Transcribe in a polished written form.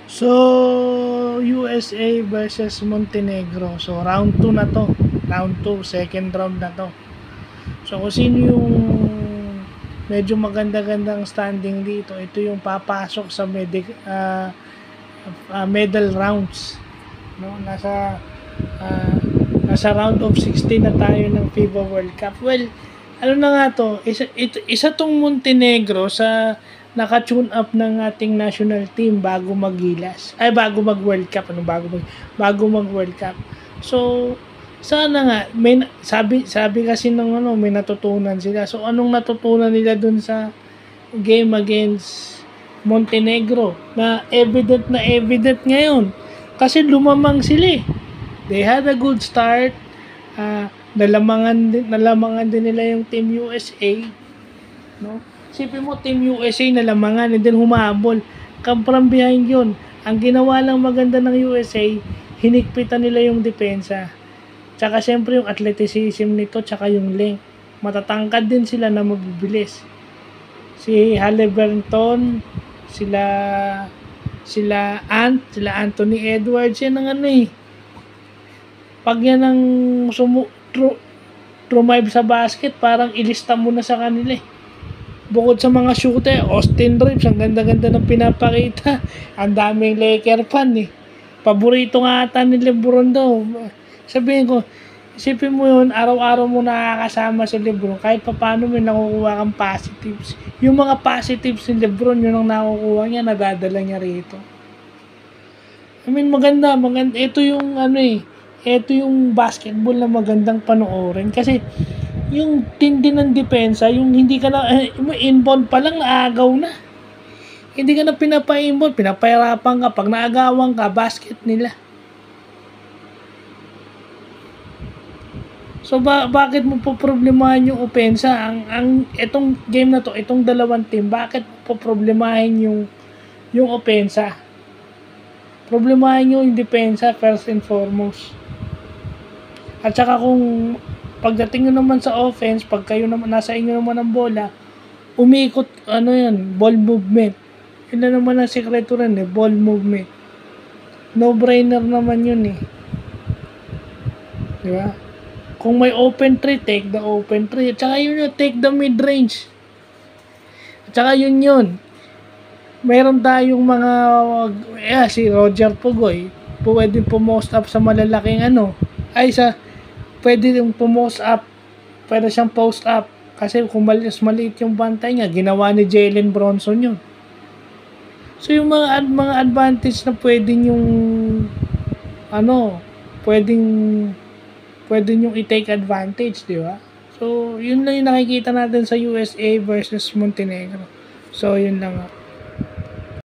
So, USA versus Montenegro. So, round 2 na to. Round 2, second round na to. So, kung sino yung medyo maganda-gandang standing dito, ito yung papasok sa medal rounds. No? Nasa round of 16 na tayo ng FIBA World Cup. Well, ano na nga to, isa tong Montenegro sa naka-tune up ng ating national team bago maggilas. Ay, bago mag-World Cup. Bago mag-World Cup. So, sana nga, sabi kasi ng may natutunan sila. So, anong natutunan nila dun sa game against Montenegro? Na evident ngayon. Kasi lumamang sila eh. They had a good start. Nalamangan din nila yung Team USA. No? Sipin mo, Team USA nalamangan and then humabol. Come from behind yun. Ang ginawa lang maganda ng USA, hinigpitan nila yung depensa. Tsaka siyempre yung athleticism nito, tsaka yung length. Matatangkad din sila na mabibilis. Si Haliburton, sila Anthony Edwards, yan ang pag yan ang trumive sa basket, parang ilista mo na sa kanila eh. Bukod sa mga shooter, Austin Reeves, ang ganda-ganda ng pinapakita. Ang daming Laker fan eh. Paborito nga ata ni LeBron daw. Sabihin ko, isipin mo yun, araw-araw mo nakakasama si LeBron, kahit paano may nakukuha kang positives. Yung mga positives ni LeBron, yun ang nakukuha niya, nadadala niya rito. I mean, maganda. Ito yung ito yung basketball na magandang panoorin kasi yung tindi ng depensa, yung hindi ka na inbound pa lang naagaw na. Hindi ka na pinapa-inbound, pinapahirapan ka pag naagawan ka, basket nila. So bakit mo po problemahin yung opensa? Itong game na to, itong dalawang team, bakit po problemahin yung opensa? Problemahin yung depensa first and foremost. At saka kung pagdating nyo naman sa offense, pag kayo naman nasa inyo naman ang bola, umikot ball movement. Yun na naman ang sikreto rin ball movement. No-brainer naman yun Di ba? Kung may open 3, take the open 3. At saka yun take the mid-range. At saka yun. Meron tayong mga si Roger Pugoy, pwede pumost up sa malalaking pwede yung pumost up, pwede siyang post up. Kasi kung maliit yung bantay niya, ginawa ni Jalen Bronson yun. So yung mga advantage na pwedeng yung pwedeng yung i-take advantage, di ba? So yun lang yung nakikita natin sa USA versus Montenegro. So yun lang.